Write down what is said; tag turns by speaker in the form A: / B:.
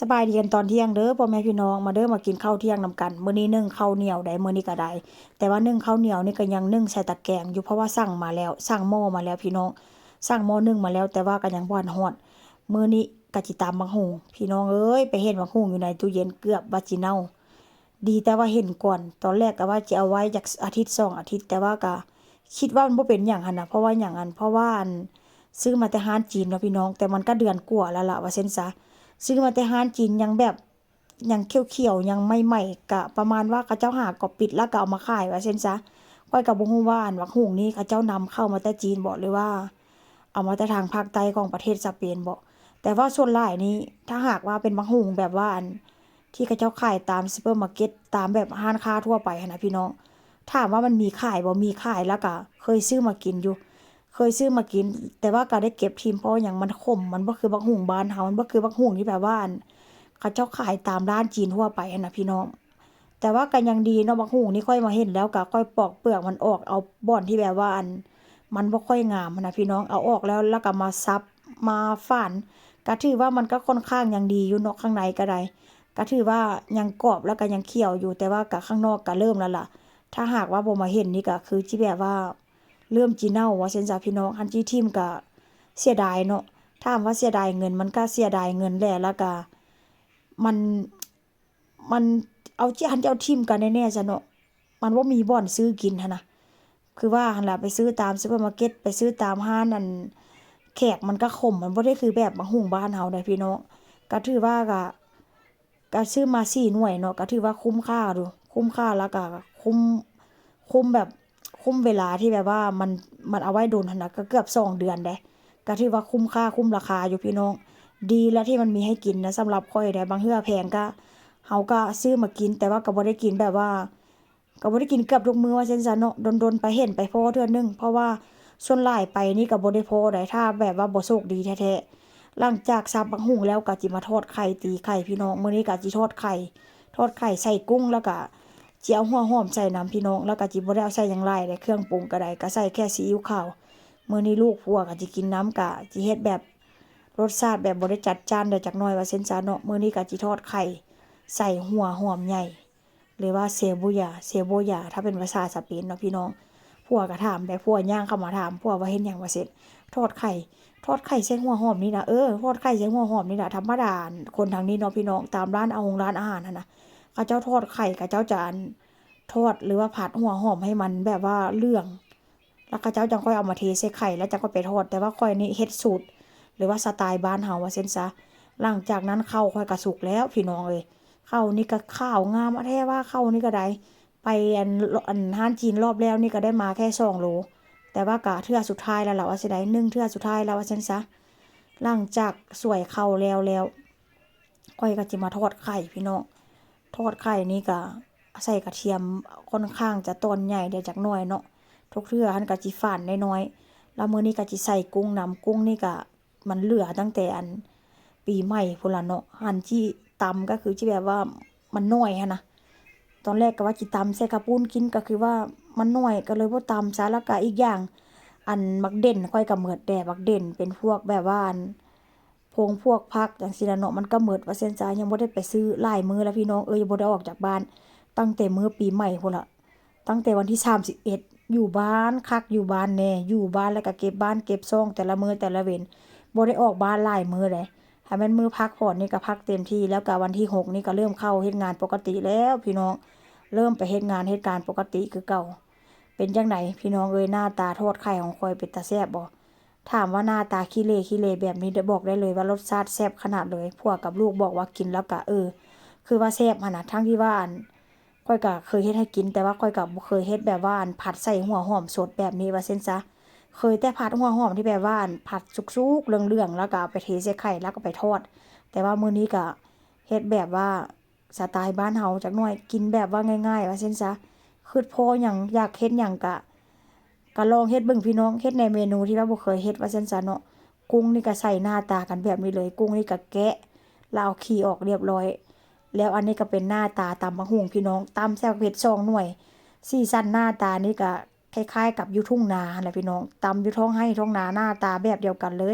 A: สบายดีกันตอนเที่ยงเด้อพ่อแม่พี่น้องมาเด้อมากินข้าวเที่ยงนำกันมื้อนี้นึ่งข้าวเหนียวได้มื้อนี้ก็ได้แต่ว่านึ่งข้าวเหนียวนี่ก็ยังนึ่งใส่ตะแกรงอยู่เพราะว่าสั่งมาแล้วสั่งหม้อมาแล้วพี่น้องสั่งหม้อนึ่งมาแล้วแต่ว่าก็ยังบ่ทันฮอดมื้อนี้ก็สิตำบักหุ่งพี่น้องเอ้ยไปเห็นบักหุ่งอยู่ในตู้เย็นเกือบว่าสิเน่าดีแต่ว่าเห็นก่อนตอนแรกก็ว่าจะเอาไว้จักอาทิตย์2อาทิตย์แต่ว่าก็คิดว่ามันบ่เป็นหยังหั่นน่ะเพราะว่าหยังเพราะว่าซื้อมาแต่ร้านจีนเนาะพี่น้องแต่มันก็เดือนกว่าแล้วล่ะว่าเซ็นซะ ซื้อมาแต่ร้านจีนยังแบบยังเขียวๆยังใหม่ๆกะประมาณว่าเขาเจ้าหาก็ปิดแล้วก็เอามาขายว่าเช่นซะก้อยก็บ่ฮู้ว่าบักหุ่งนี้เขาเจ้านำเข้ามาแต่จีนบ่หรือว่าเอามาแต่ทางภาคใต้ของประเทศสเปนบ่แต่ว่าส่วนหลายนี้ถ้าหากว่าเป็นบักหุ่งแบบว่าที่เขาเจ้าขายตามซูเปอร์มาร์เก็ตตามแบบร้านค้าทั่วไปหั้นน่ะพี่น้องถามว่ามันมีขายบ่มีขายแล้วก็เคยซื้อมากินอยู่ เคยซื้อมากินแต่ว่าก็ได้เก็บทิมเพราะหยังมันขมมันบ่คือบักหุ่งบ้านเฮามันบ่คือบักหุ่งที่แบบว่าเขาเจ้าขายตามร้านจีนทั่วไปหั้นน่ะพี่น้องแต่ว่าก็ยังดีเนาะบักหุ่งนี่ค่อยมาเห็นแล้วก็ค่อยปอกเปลือกมันออกเอาบ่อนที่แบบว่ามันบ่ค่อยงามหั้นน่ะพี่น้องเอาออกแล้วก็มาซับมาฝานก็ถือว่ามันก็ค่อนข้างยังดีอยู่เนาะข้างในก็ได้ก็ถือว่ายังกรอบแล้วก็ยังเคี่ยวอยู่แต่ว่าก็ข้างนอกก็เริ่มแล้วล่ะถ้าหากว่าบ่มาเห็นนี่ก็คือสิแบบว่า เริ่มจีเน่าว่าซั่นจ้ะพี่น้องคันที่ทิ่มก็เสียดายเนาะถามว่าเสียดายเงินมันก็เสียดายเงินแหละแล้วก็มันมันเอาจิหันจะเอาทิ่มกันแน่ๆซะเนาะมันบ่มีบ่อนซื้อกินหันน่ะคือว่าหั่นล่ะไปซื้อตามซูเปอร์มาร์เก็ตไปซื้อตามร้านแขกมันก็ขมมันบ่ได้คือแบบบักหุ่งบ้านเฮาได้พี่น้องก็ถือว่าก็ซื้อมา4หน่วยเนาะก็ถือว่าคุ้มค่าอยู่คุ้มค่าแล้วก็คุ้มแบบ คุ้มเวลาที่แบบว่ามันเอาไว้โดนหั่นน่ะก็เกือบ2เดือนเดะก็ถือว่าคุ้มค่าคุ้มราคาอยู่พี่น้องดีแล้วที่มันมีให้กินนะสำหรับข้อยได้บางเทื่อแพงก็เฮาก็ซื้อมากินแต่ว่าก็บ่ได้กินแบบว่าก็บ่ได้กินเกือบทุกมื้อว่าซั่นซะเนาะดนๆไปเห็นไปพ้อเทื่อหนึ่งเพราะว่าส่วนหลายไปนี่ก็บ่ได้พ้อได้ถ้าแบบว่าบ่โชคดีแท้ๆหลังจากสับบักหุ่งแล้วก็สิมาทอดไข่ตีไข่พี่น้องมื้อนี้ก็สิทอดไข่ใส่กุ้งแล้วก็ สิเอาหัวหอมใส่น้ำพี่น้องแล้วก็จิบ่ได้เอาใส่หยังหลายได้เครื่องปรุงก็ได้ก็ใส่แค่ซีอิ๊วขาวมื้อนี้ลูกผัวก็สิกินน้ำก็สิเฮ็ดแบบรสชาติแบบบ่ได้จัดจ้านได้จักหน่อยว่าเซ็นซะเนาะมื้อนี้ก็สิทอดไข่ใส่หัวหอมใหญ่หรือว่าเซโบยาถ้าเป็นภาษาสเปนเนาะพี่น้องผัวก็ถามได้ผัวย่างเข้ามาถามผัวว่าเฮ็ดหยังว่าเสร็จทอดไข่ทอดไข่ใส่หัวหอมนี่นะทอดไข่ใส่หัวหอมนี่ล่ะธรรมดาคนทางนี้เนาะพี่น้องตามร้านร้านอาหารนั่นน่ะเขาเจ้าทอดไข่เขาเจ้าจะทอดหรือว่าผัดหัวหอมให้มันแบบว่าเหลืองแล้วเขาเจ้าจังค่อยเอามาเทใส่ไข่แล้วจังค่อยไปทอดแต่ว่าข้อยนี่เฮ็ดสูตรหรือว่าสไตล์บ้านเฮาว่าซั่นซะหลังจากนั้นข้าวข้อยก็สุกแล้วพี่น้องเอ้ยข้าวนี่ก็ข้าวงามอะแท้ว่าข้าวนี่ก็ได้ไปร้านจีนรอบแล้วนี่ก็ได้มาแค่2โลแต่ว่าก็เทื่อสุดท้ายแล้วล่ะว่าสิได้1เทื่อสุดท้ายแล้วว่าซั่นซะหลังจากสวยข้าวแล้วข้อยก็สิมาทอดไข่พี่น้องทอดไข่นี่ก็ ใส่กระเทียมค่อนข้างจะต้นใหญ่ได้จักหน่อยเนาะทุกเทื่อหั้นก็สิฝานน้อยๆแล้วมื้อนี้ก็สิใส่กุ้งนำกุ้งนี่ก็มันเหลือตั้งแต่ปีใหม่พู้นล่ะเนาะหั้นที่ตำก็คือที่แบบว่ามันน้อยหั้นน่ะตอนแรกก็ว่าสิตำใส่ข้าวปุ้นกินก็คือว่ามันน้อยก็เลยบ่ตำซะแล้วก็อีกอย่างบักเด่นข้อยก็หมดแต่บักเด่นเป็นพวกแบบว่าพวกผักจังซี้ล่ะเนาะมันก็หมดว่าซั่นจ้ะยังบ่ได้ไปซื้อหลายมื้อแล้วพี่น้องยังบ่ได้ออกจากบ้าน ตั้งแต่มื้อปีใหม่พู้นล่ะตั้งแต่วันที่31อยู่บ้านคักอยู่บ้านแน่อยู่บ้านแล้วก็เก็บบ้านเก็บซ่องแต่ละมื้อแต่ละเว้นบ่ได้ออกบ้านหลายมื้อเลยถ้าแม่นมื้อพักผ่อนนี่ก็พักเต็มที่แล้วก็วันที่6นี่ก็เริ่มเข้าเฮ็ดงานปกติแล้วพี่น้องเริ่มไปเฮ็ดงานเฮ็ดการปกติคือเก่าเป็นจังไดพี่น้องเอ้ยหน้าตาทอดไข่ของข้อยเป็นตาแซ่บบ่ถามว่าหน้าตาขี้เหร่แบบนี้ได้บอกได้เลยว่ารสชาติแซ่บขนาดเลยผัวกับลูกบอกว่ากินแล้วก็คือว่าแซ่บหั่นน่ะทั้งที่ว่าข้อยก็เคยเฮ็ดให้กินแต่ว่าข้อยก็บ่เคยเฮ็ดแบบว่าผัดใส่หัวหอมสดแบบนี้ว่าซั่นซะเคยแต่ผัดหัวหอมที่แบบว่าผัดสุกๆเหลืองๆแล้วก็เอาไปเทใส่ไข่แล้วก็ไปทอดแต่ว่ามื้อนี้ก็เฮ็ดแบบว่าสไตล์บ้านเฮาจักหน่อยกินแบบว่าง่ายๆว่าซั่นซะคิดพอหยังอยากเฮ็ดหยังก็ลองเฮ็ดเบิ่งพี่น้องเฮ็ดในเมนูที่ว่าบ่เคยเฮ็ดว่าซั่นซะเนาะกุ้งนี่ก็ใส่หน้าตากันแบบนี้เลยกุ้งนี่ก็แกะแล้วเอาขี้ออกเรียบร้อย แล้วอันนี้ก็เป็นหน้าตาตำบักหุ่งพี่น้องตำแซ่บเผ็ด2หน่วยสีสันหน้าตานี่ก็คล้ายๆกับอยู่ทุ่งนาหั่นแหละพี่น้องตำอยู่ท้องไร่ท้องนาหน้าตาแบบเดียวกันเลย